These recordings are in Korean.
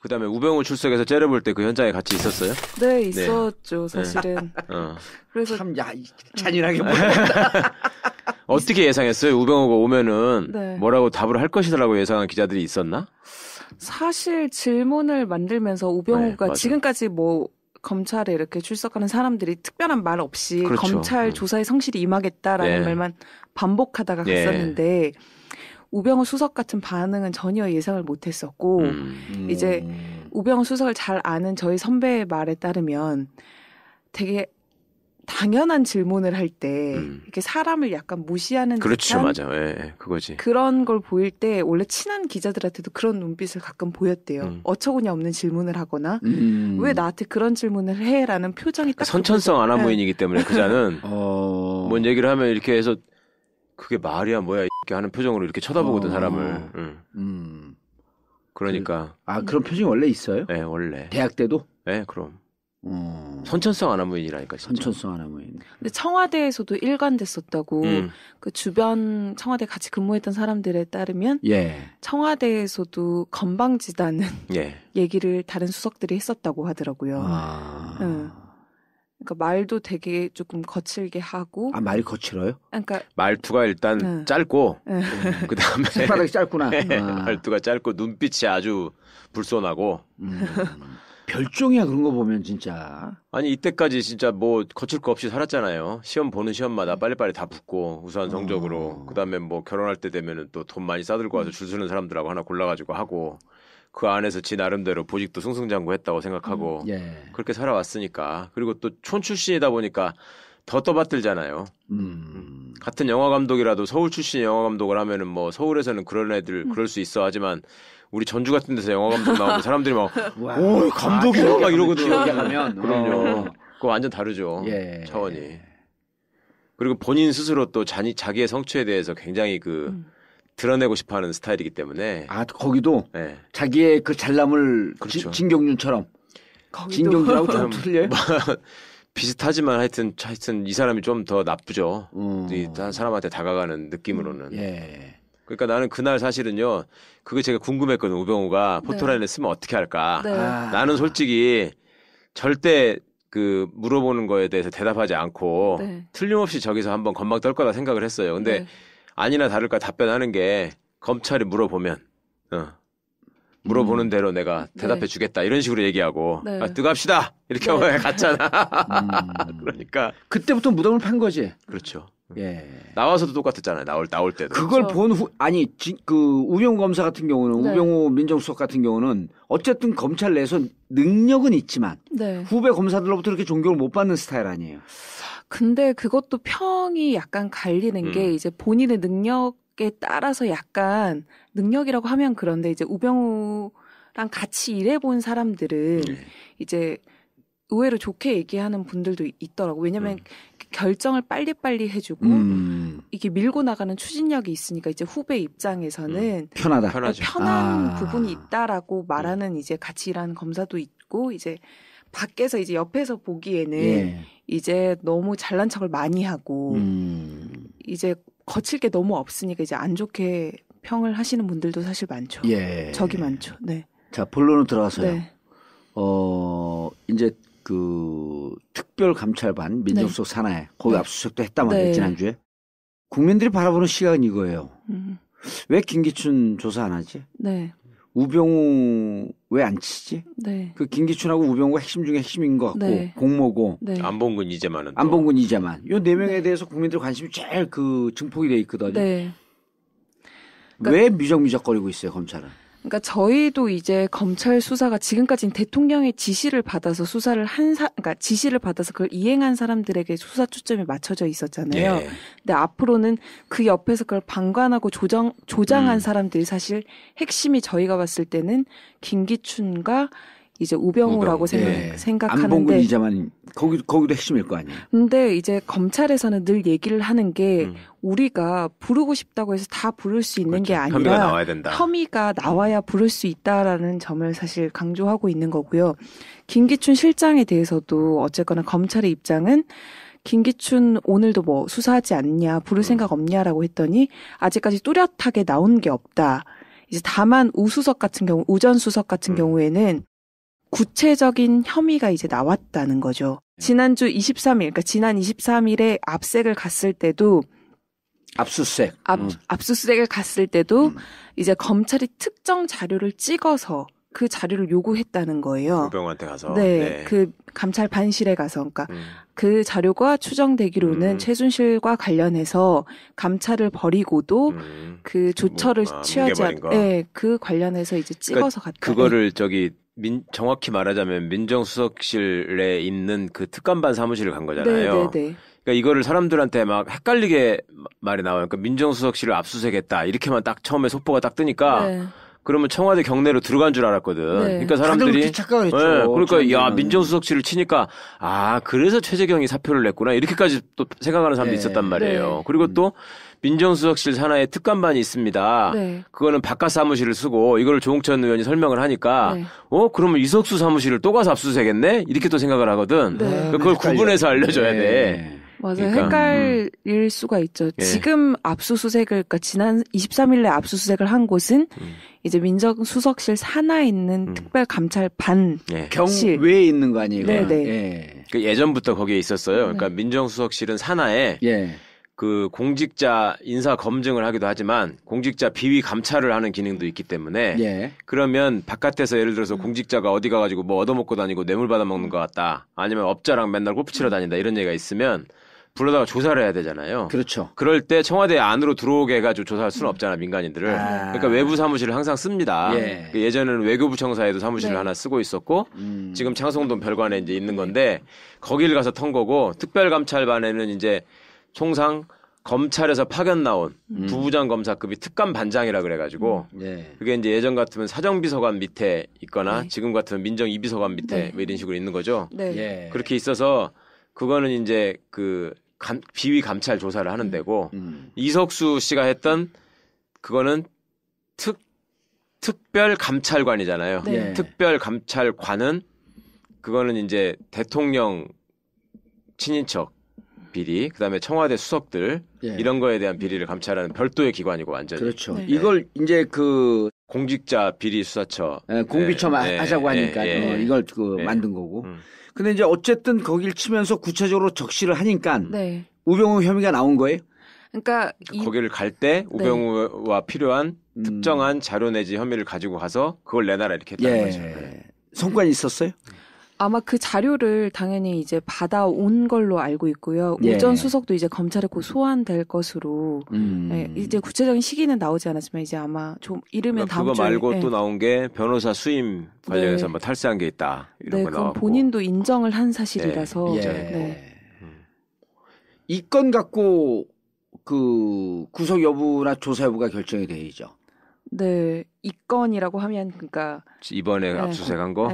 그다음에 우병우 출석해서 째려볼 때 그 현장에 같이 있었어요? 네, 있었죠, 사실은. 그래서 참, 잔인하게 보였다. 어떻게 예상했어요? 우병우가 오면은 네. 뭐라고 답을 할 것이라고 예상한 기자들이 있었나? 사실 질문을 만들면서 우병우가 네, 지금까지 뭐 검찰에 이렇게 출석하는 사람들이 특별한 말 없이 그렇죠. 검찰 조사에 성실히 임하겠다라는 말만 반복하다가 갔었는데 우병우 수석 같은 반응은 전혀 예상을 못했었고 이제 우병우 수석을 잘 아는 저희 선배의 말에 따르면 되게 당연한 질문을 할 때 이렇게 사람을 약간 무시하는 그렇죠, 듯한 맞아, 그거지. 그런 걸 보일 때 원래 친한 기자들한테도 그런 눈빛을 가끔 보였대요. 어처구니 없는 질문을 하거나 왜 나한테 그런 질문을 해라는 표정이 딱 선천성 아나무인이기 때문에 그자는 뭔 얘기를 하면 이렇게 해서 그게 말이야 뭐야 이렇게 하는 표정으로 이렇게 쳐다보거든 사람을. 그러니까 그런 표정이 원래 있어요? 네, 원래. 대학 때도? 네, 그럼. 선천성 아나무인이라니까 진짜. 선천성 아나무인. 근데 청와대에서도 일관됐었다고 그 주변 청와대 같이 근무했던 사람들에 따르면 청와대에서도 건방지다는 얘기를 다른 수석들이 했었다고 하더라고요. 그러니까 말도 되게 조금 거칠게 하고. 말이 거칠어요? 그러니까 말투가 일단 짧고 그다음에 손바닥이 짧구나. 말투가 짧고 눈빛이 아주 불손하고. 별종이야 그런 거 보면 진짜. 아니 이때까지 진짜 뭐 거칠 거 없이 살았잖아요. 시험 보는 시험마다 빨리빨리 다 붙고 우수한 성적으로. 그다음에 뭐 결혼할 때 되면은 또 돈 많이 싸들고 와서 줄 서는 사람들하고 하나 골라가지고 하고 그 안에서 지 나름대로 보직도 승승장구했다고 생각하고 그렇게 살아왔으니까. 그리고 또 촌 출신이다 보니까 더 떠받들잖아요. 같은 영화 감독이라도 서울 출신 영화 감독을 하면은 뭐 서울에서는 그런 애들 그럴 수 있어 하지만 우리 전주 같은 데서 영화 감독 나오고 사람들이 막 오 감독이요 막 이러거든. 하면 그럼요. 그거 완전 다르죠. 차원이. 그리고 본인 스스로 또 자기의 성취에 대해서 굉장히 드러내고 싶어하는 스타일이기 때문에. 거기도 자기의 그 잘남을 그렇죠. 진경준처럼. 진경준하고 좀 틀려요? 비슷하지만 하여튼 이 사람이 좀 더 나쁘죠. 다른 사람한테 다가가는 느낌으로는. 그러니까 나는 그날 사실은요. 그게 제가 궁금했거든. 우병우가 포토라인을 쓰면 어떻게 할까. 나는 솔직히 절대 물어보는 거에 대해서 대답하지 않고 틀림없이 저기서 한번 건방 떨 거다 생각을 했어요. 근데 아니나 다를까 답변하는 게 검찰이 물어보면 물어보는 대로 내가 대답해 주겠다 이런 식으로 얘기하고 뜨갑시다 이렇게 갔잖아. 그러니까 그때부터 무덤을 판 거지. 그렇죠. 나와서도 똑같았잖아요. 나올 때도. 그걸 본 우병우 검사 같은 경우는 우병우 민정수석 같은 경우는 어쨌든 검찰 내에서 능력은 있지만 후배 검사들로부터 이렇게 존경을 못 받는 스타일 아니에요. 근데 그것도 평이 약간 갈리는 게 이제 본인의 능력에 따라서 약간 능력이라고 하면 그런데 이제 우병우랑 같이 일해본 사람들은 이제 의외로 좋게 얘기하는 분들도 있더라고. 왜냐면 결정을 빨리빨리 해주고 이게 밀고 나가는 추진력이 있으니까 이제 후배 입장에서는 편한 부분이 있다라고 말하는 이제 같이 일하는 검사도 있고 이제 밖에서 이제 옆에서 보기에는 이제 너무 잘난 척을 많이 하고 이제 거칠 게 너무 없으니까 이제 안 좋게 평을 하시는 분들도 사실 많죠. 적이 많죠. 자, 본론으로 들어가서요. 이제 특별감찰반 민정수석 산하에 거기 압수수색도 했단 말이에요. 지난주에. 국민들이 바라보는 시각은 이거예요. 왜 김기춘 조사 안 하지? 우병우 왜 안 치지? 그 김기춘하고 우병우가 핵심 중에 핵심인 것 같고 공모고 안봉근 이재만은 안봉근 이재만 요 네 명에 대해서 국민들 관심이 제일 증폭이 돼 있거든요. 그러니까 왜 미적미적거리고 있어요 검찰은? 그러니까 저희도 이제 검찰 수사가 지금까지는 대통령의 지시를 받아서 수사를 그러니까 지시를 받아서 그걸 이행한 사람들에게 수사 초점이 맞춰져 있었잖아요. 근데 앞으로는 그 옆에서 그걸 방관하고 조장한 사람들이 사실 핵심이 저희가 봤을 때는 김기춘과 이제 우병우라고 생각하는데 안봉근 이자만 거기도 핵심일 거 아니에요. 근데 이제 검찰에서는 늘 얘기를 하는 게 우리가 부르고 싶다고 해서 다 부를 수 있는 게 아니라 혐의가 나와야 된다. 혐의가 나와야 부를 수 있다라는 점을 사실 강조하고 있는 거고요. 김기춘 실장에 대해서도 어쨌거나 검찰의 입장은 김기춘 오늘도 뭐 수사하지 않냐, 부를 생각 없냐라고 했더니 아직까지 뚜렷하게 나온 게 없다. 이제 다만 우수석 같은 경우, 우전 수석 같은 경우에는 구체적인 혐의가 이제 나왔다는 거죠. 지난주 23일, 그러니까 지난 23일에 압색을 갔을 때도 압수수색을 갔을 때도 이제 검찰이 특정 자료를 찍어서 그 자료를 요구했다는 거예요. 우병우한테 가서. 네, 그 감찰 반실에 가서, 그러니까 그 자료가 추정되기로는 최순실과 관련해서 감찰을 벌이고도 그 조처를 취하지 그 관련해서 이제 찍어서 갔다. 그거를 정확히 말하자면 민정수석실에 있는 그 특감반 사무실을 간 거잖아요. 네. 그러니까 이거를 사람들한테 막 헷갈리게 말이 나와요. 그러니까 민정수석실을 압수수색했다 이렇게만 딱 처음에 속보가 딱 뜨니까. 그러면 청와대 경내로 들어간 줄 알았거든. 그러니까 사람들이 착각을 했죠. 그러니까 야 민정수석실을 치니까 그래서 최재경이 사표를 냈구나 이렇게까지 또 생각하는 사람도 있었단 말이에요. 그리고 또 민정수석실 산하에 특감반이 있습니다. 그거는 바깥 사무실을 쓰고 이걸 조홍천 의원이 설명을 하니까 그러면 이석수 사무실을 또 가서 압수수색했네 이렇게 또 생각을 하거든. 그걸 구분해서 알려줘야 돼. 맞아요. 헷갈릴 수가 있죠. 지금 압수수색을, 그러니까 지난 23일에 압수수색을 한 곳은 이제 민정수석실 산하에 있는 특별감찰반 경외에 있는 거 아니에요? 그 예전부터 거기에 있었어요. 그러니까 민정수석실은 산하에 그 공직자 인사 검증을 하기도 하지만 공직자 비위 감찰을 하는 기능도 있기 때문에 그러면 바깥에서 예를 들어서 공직자가 어디 가가지고 뭐 얻어먹고 다니고 뇌물 받아먹는 것 같다 아니면 업자랑 맨날 골프 치러 다닌다 이런 얘기가 있으면 불러다가 조사를 해야 되잖아요. 그렇죠. 그럴 때 청와대 안으로 들어오게 해가지고 조사할 수는 없잖아, 민간인들을. 그러니까 외부 사무실을 항상 씁니다. 예전에는 외교부청사에도 사무실을 하나 쓰고 있었고, 지금 창성동 별관에 이제 있는 건데, 거기를 가서 턴 거고, 특별감찰반에는 이제 총상 검찰에서 파견 나온 부부장 검사급이 특감 반장이라 그래가지고, 그게 이제 예전 같으면 사정비서관 밑에 있거나, 지금 같으면 민정 2비서관 밑에 뭐 이런 식으로 있는 거죠. 그렇게 있어서, 그거는 이제 비위 감찰 조사를 하는 데고 이석수 씨가 했던 그거는 특별 감찰관이잖아요. 특별 감찰관은 그거는 이제 대통령 친인척 비리, 그다음에 청와대 수석들 이런 거에 대한 비리를 감찰하는 별도의 기관이고 완전히. 그렇죠. 이걸 이제 공직자 비리 수사처 공비처 하자고 하니까 이걸 만든 거고. 근데 이제 어쨌든 거길 치면서 구체적으로 적시를 하니까 우병우 혐의가 나온 거예요? 그러니까 거기를 갈 때 우병우와 필요한 특정한 자료 내지 혐의를 가지고 가서 그걸 내놔라 이렇게 했다는 거죠. 성과는 있었어요? 아마 그 자료를 당연히 이제 받아온 걸로 알고 있고요. 우전 수석도 이제 검찰에 곧 소환될 것으로 이제 구체적인 시기는 나오지 않았지만 이제 아마 좀 이르면 다음 주에. 그거 말고 또 나온 게 변호사 수임 관련해서 뭐 탈세한 게 있다 이런 거 나왔고. 본인도 인정을 한 사실이라서. 이 건 갖고 그 구속 여부나 조사 여부가 결정이 되죠. 네, 이 건이라고 하면 그러니까 이번에 압수수색한 거.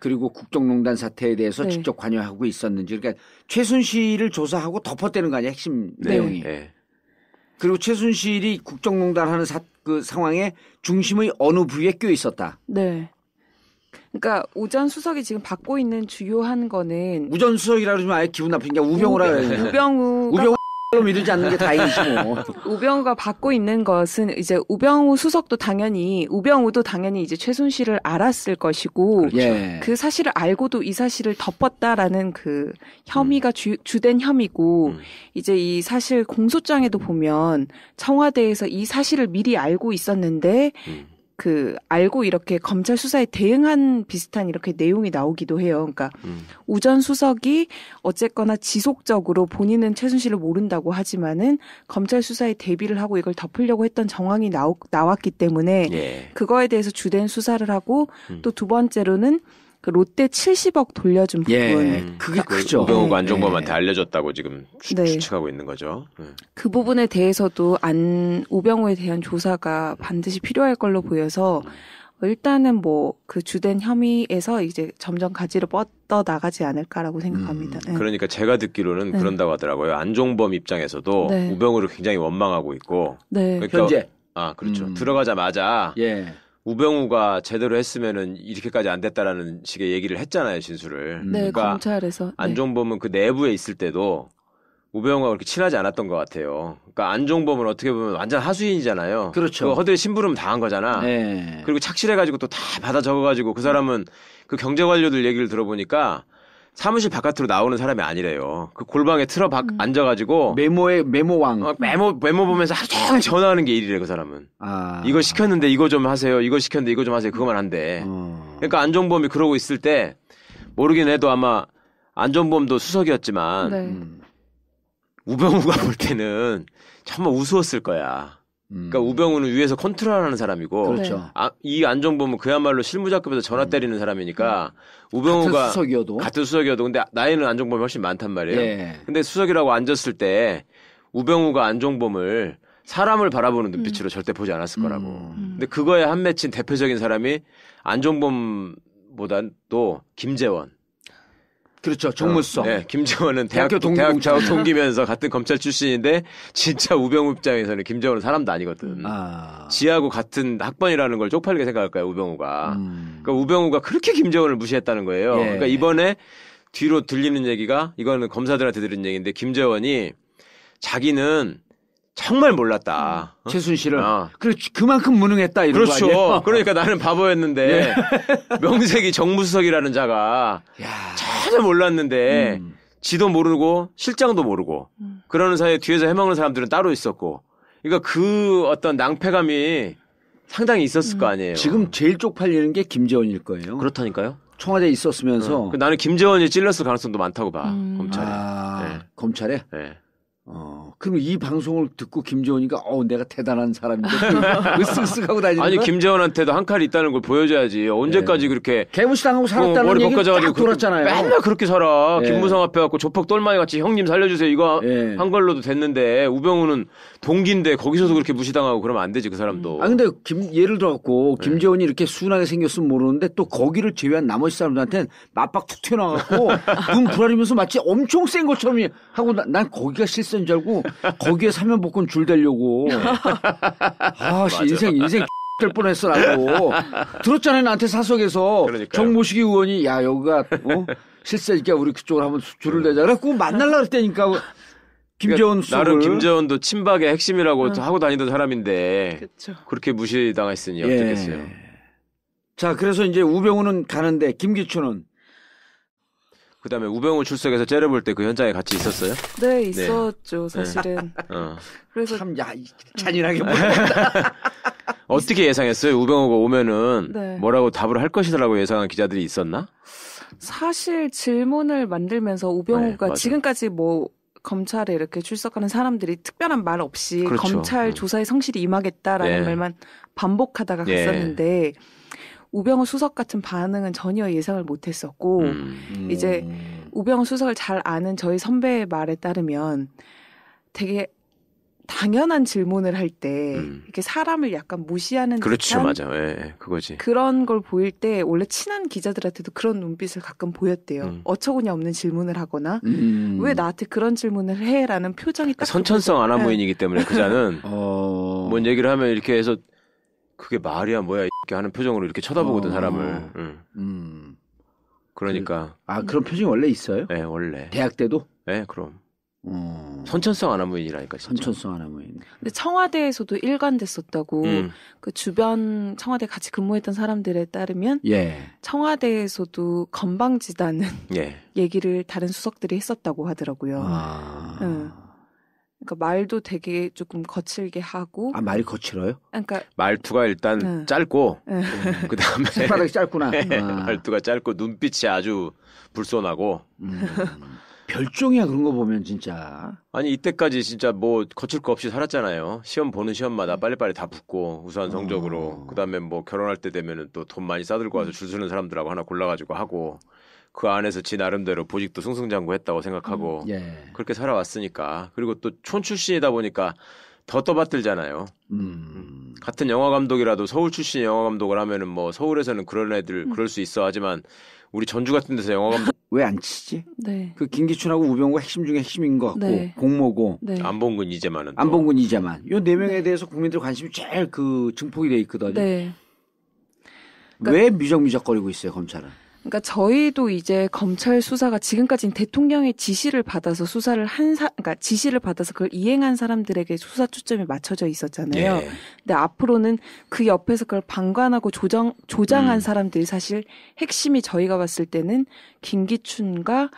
그리고 국정농단 사태에 대해서 직접 관여하고 있었는지, 그러니까 최순실을 조사하고 덮어대는 거 아니야 핵심 내용이. 그리고 최순실이 국정농단하는 그 상황에 중심의 어느 부위에 껴 있었다. 그러니까 우전 수석이 지금 받고 있는 주요한 거는 우전 수석이라 그러면 아예 기분 나쁘니까 우병우라 그래요. 우병우 믿지 않는 게 다행이지 뭐. 우병우가 받고 있는 것은 이제 우병우도 당연히 이제 최순실을 알았을 것이고 그 사실을 알고도 이 사실을 덮었다라는 그 혐의가 주된 혐의고 이제 이 사실 공소장에도 보면 청와대에서 이 사실을 미리 알고 있었는데 알고 이렇게 검찰 수사에 대응한 비슷한 이렇게 내용이 나오기도 해요. 그러니까 우전 수석이 어쨌거나 지속적으로 본인은 최순실을 모른다고 하지만은 검찰 수사에 대비를 하고 이걸 덮으려고 했던 정황이 나왔기 때문에 그거에 대해서 주된 수사를 하고 또 두 번째로는 그 롯데 70억 돌려준 부분. 그게 크죠. 우병우가 안종범한테 알려줬다고 지금 추측하고 있는 거죠. 그 부분에 대해서도 우병우에 대한 조사가 반드시 필요할 걸로 보여서 일단은 뭐 그 주된 혐의에서 이제 점점 가지를 뻗어 나가지 않을까라고 생각합니다. 그러니까 제가 듣기로는 그런다고 하더라고요. 안종범 입장에서도 우병우를 굉장히 원망하고 있고. 그러니까, 현재. 그렇죠. 들어가자마자. 우병우가 제대로 했으면은 이렇게까지 안 됐다라는 식의 얘기를 했잖아요, 진술을. 그러니까 검찰에서. 안종범은 그 내부에 있을 때도 우병우가 그렇게 친하지 않았던 것 같아요. 그러니까 안종범은 어떻게 보면 완전 하수인이잖아요. 그렇죠. 그 허드렛 심부름 다 한 거잖아. 네. 그리고 착실해가지고 또 다 받아 적어가지고 그 사람은 그 경제관료들 얘기를 들어보니까 사무실 바깥으로 나오는 사람이 아니래요. 그 골방에 앉아가지고 메모왕. 메모 보면서 하루 종일 전화하는 게 일이래 그 사람은. 이거 시켰는데 이거 좀 하세요. 이거 시켰는데 이거 좀 하세요. 그거만 한대. 그러니까 안종범이 그러고 있을 때 모르긴 해도 아마 안종범도 수석이었지만 네. 우병우가 볼 때는 정말 우스웠을 거야. 그러니까 우병우는 위에서 컨트롤하는 사람이고 그렇죠. 이 안종범은 그야말로 실무자급에서 전화 때리는 사람이니까 우병우가 같은 수석이어도 근데 나이는 안종범이 훨씬 많단 말이에요. 예. 근데 수석이라고 앉았을 때 우병우가 안종범을 사람을 바라보는 눈빛으로 절대 보지 않았을 거라고. 근데 그거에 한 맺힌 대표적인 사람이 안종범보단 또 김재원. 그렇죠. 정무수석. 네, 김재원은 대학 동기면서 같은 검찰 출신인데 진짜 우병우 입장에서는 김재원은 사람도 아니거든. 지하고 같은 학번이라는 걸 쪽팔리게 생각할 거야 우병우가. 그러니까 우병우가 그렇게 김재원을 무시했다는 거예요. 예. 그러니까 이번에 뒤로 들리는 얘기가 이거는 검사들한테 들은 얘기인데 김재원이 자기는 정말 몰랐다. 최순실을. 그렇지. 그만큼 무능했다 이런 그렇죠. 거 아니에요? 그러니까 나는 바보였는데 명색이 정무수석이라는 자가 전혀 몰랐는데 지도 모르고 실장도 모르고 그러는 사이에 뒤에서 해먹는 사람들은 따로 있었고 그러니까 그 어떤 낭패감이 상당히 있었을 거 아니에요. 지금 제일 쪽팔리는 게 김재원일 거예요. 그렇다니까요. 청와대에 있었으면서. 나는 김재원이 찔렀을 가능성도 많다고 봐. 검찰에. 네. 검찰에? 네. 그럼 이 방송을 듣고 김재원이가 내가 대단한 사람인데 으쓱으쓱하고 다니는 아니 거야? 김재원한테도 한 칼이 있다는 걸 보여줘야지. 언제까지 그렇게 개무시당하고 살았다는 머리 얘기 딱 돌았잖아요. 맨날 그렇게 살아. 김무성 앞에 갖고 조폭 똘마니 같이 형님 살려주세요. 이거 한 걸로도 됐는데 우병우는 동기인데 거기서도 그렇게 무시당하고 그러면 안 되지 그 사람도. 근데 예를 들어갖고 김재원이 이렇게 순하게 생겼으면 모르는데 또 거기를 제외한 나머지 사람들한테는 맞박 툭 튀어나와갖고 눈 부라리면서 마치 엄청 센 것처럼 하고 난 거기가 실세인 줄 알고 거기에 사면복권 줄 대려고. 인생 될 뻔했어 라고. 들었잖아요 나한테 사석에서. 그러니까요. 정모식이 의원이 여기가 실세니까 우리 그쪽으로 한번 줄을 대자. 그래갖고 만날라 그랬다니까. 김재원 수석을. 나름 김재원도 친박의 핵심이라고 하고 다니던 사람인데 그쵸. 그렇게 무시당했으니 어떻겠어요. 자 그래서 이제 우병우는 가는데 김기춘은 그다음에 우병우 출석해서 째려볼 때 그 현장에 같이 있었어요? 네, 있었죠, 사실은. 그래서 참 잔인하게 보였다. 어떻게 예상했어요? 우병우가 오면은 뭐라고 답을 할 것이라고 예상한 기자들이 있었나? 사실 질문을 만들면서 우병우가 지금까지 검찰에 이렇게 출석하는 사람들이 특별한 말 없이 그렇죠. 검찰 조사에 성실히 임하겠다라는 말만 반복하다가 갔었는데 우병우 수석 같은 반응은 전혀 예상을 못했었고 이제 우병우 수석을 잘 아는 저희 선배의 말에 따르면 되게 당연한 질문을 할 때 이렇게 사람을 약간 무시하는 그렇죠, 듯한 맞아, 그거지. 그런 걸 보일 때 원래 친한 기자들한테도 그런 눈빛을 가끔 보였대요. 어처구니 없는 질문을 하거나 왜 나한테 그런 질문을 해라는 표정이 딱 선천성 아나무인이기 때문에 그자는 뭔 얘기를 하면 이렇게 해서 그게 말이야 뭐야 이렇게 하는 표정으로 이렇게 쳐다보거든 사람을. 그러니까 그런 표정이 원래 있어요? 네, 원래. 대학 때도? 네, 그럼. 선천성 아나무인이라니까 진짜. 선천성 아나무인. 근데 청와대에서도 일관됐었다고 그 주변 청와대 같이 근무했던 사람들에 따르면 청와대에서도 건방지다는 얘기를 다른 수석들이 했었다고 하더라고요. 그러니까 말도 되게 조금 거칠게 하고. 말이 거칠어요? 그러니까 말투가 일단 짧고 그다음에 손바닥이 짧구나. 말투가 짧고 눈빛이 아주 불손하고. 별종이야 그런 거 보면 진짜. 아니 이때까지 진짜 거칠 거 없이 살았잖아요. 시험 보는 시험마다 빨리빨리 다 붙고 우수한 성적으로. 그다음에 결혼할 때 되면은 또 돈 많이 싸들고 와서 줄 서는 사람들하고 하나 골라가지고 하고 그 안에서 지 나름대로 보직도 승승장구했다고 생각하고 그렇게 살아왔으니까. 그리고 또 촌 출신이다 보니까 더 떠받들잖아요. 같은 영화 감독이라도 서울 출신 영화 감독을 하면은 서울에서는 그런 애들 그럴 수 있어 하지만 우리 전주 같은 데서 영화 감독 왜 안 치지? 네. 그 김기춘하고 우병우가 핵심 중에 핵심인 것 같고 공모고 안봉근 이재만은 안봉근 이재만 요 네 명에 대해서 국민들 관심이 제일 증폭이 돼 있거든요. 네. 왜 미적미적거리고 있어요 검찰은? 그러니까 저희도 이제 검찰 수사가 지금까지는 대통령의 지시를 받아서 수사를 그러니까 지시를 받아서 그걸 이행한 사람들에게 수사 초점이 맞춰져 있었잖아요. 예. 근데 앞으로는 그 옆에서 그걸 방관하고 조장한 사람들이 사실 핵심이 저희가 봤을 때는 김기춘과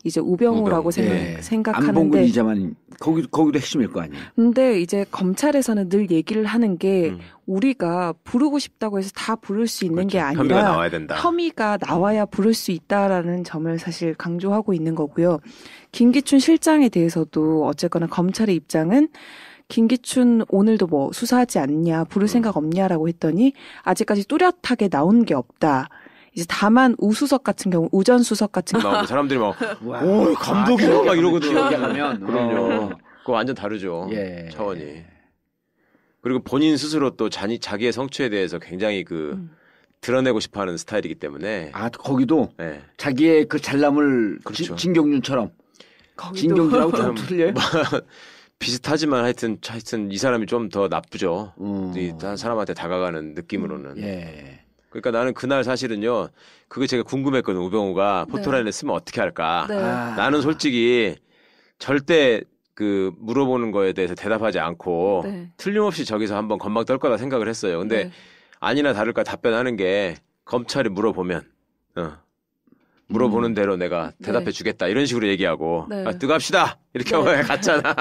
이제 우병우라고 생각하는데 안봉근 기자만 거기도 핵심일 거 아니에요. 근데 이제 검찰에서는 늘 얘기를 하는 게 우리가 부르고 싶다고 해서 다 부를 수 있는 그렇죠. 게 아니라 혐의가 나와야 된다. 혐의가 나와야 부를 수 있다라는 점을 사실 강조하고 있는 거고요. 김기춘 실장에 대해서도 어쨌거나 검찰의 입장은 김기춘 오늘도 뭐 수사하지 않냐, 부를 생각 없냐라고 했더니 아직까지 뚜렷하게 나온 게 없다. 이제 다만 우수석 같은 경우, 우전 수석 같은 경우 사람들이 막 오, 감독이야 막 이러거든요. 하면 그럼요. 그거 완전 다르죠. 예. 차원이. 그리고 본인 스스로 또 자기의 성취에 대해서 굉장히 드러내고 싶어하는 스타일이기 때문에. 거기도 네. 자기의 그 잘남을 그렇죠. 진경준처럼. 진경준하고 좀 틀려요? 비슷하지만 하여튼 이 사람이 좀 더 나쁘죠. 다른 사람한테 다가가는 느낌으로는. 예. 그러니까 나는 그날 사실은요, 그게 제가 궁금했거든. 우병우가 포토라인에 쓰면 어떻게 할까. 네. 나는 솔직히 절대 물어보는 거에 대해서 대답하지 않고 틀림없이 저기서 한번 건방 떨 거다 생각을 했어요. 근데 아니나 다를까 답변하는 게 검찰이 물어보면 물어보는 대로 내가 대답해 주겠다 이런 식으로 얘기하고 뜨갑시다 이렇게 하고 갔잖아.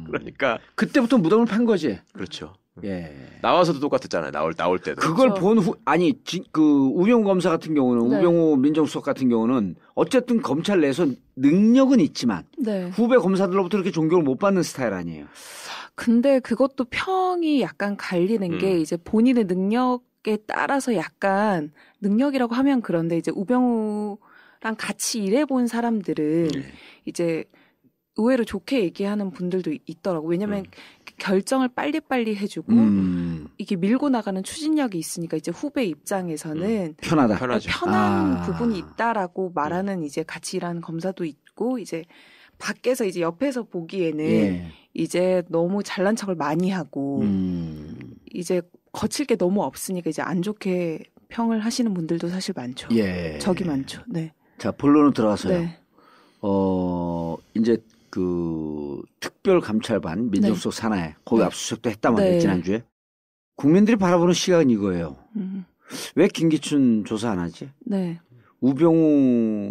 그러니까 그때부터 무덤을 판 거지. 그렇죠. 예. 나와서도 똑같았잖아요. 나올 때도. 그걸 본 우병우 검사 같은 경우는 우병우 민정수석 같은 경우는 어쨌든 검찰 내에서 능력은 있지만 후배 검사들로부터 이렇게 존경을 못 받는 스타일 아니에요. 근데 그것도 평이 약간 갈리는 게 이제 본인의 능력에 따라서 약간 능력이라고 하면 그런데 이제 우병우랑 같이 일해본 사람들은 이제 의외로 좋게 얘기하는 분들도 있더라고. 왜냐면 결정을 빨리빨리 해주고 이게 밀고 나가는 추진력이 있으니까 이제 후배 입장에서는 편한 부분이 있다라고 말하는 이제 같이 일하는 검사도 있고 이제 밖에서 이제 옆에서 보기에는 이제 너무 잘난 척을 많이 하고 이제 거칠 게 너무 없으니까 이제 안 좋게 평을 하시는 분들도 사실 많죠. 적이 많죠. 네. 자, 본론으로 들어가서요. 네. 이제 특별감찰반 민정수석 산하에 거기 압수수색도 했단 말이에요. 지난주에. 국민들이 바라보는 시각은 이거예요. 왜 김기춘 조사 안 하지? 우병우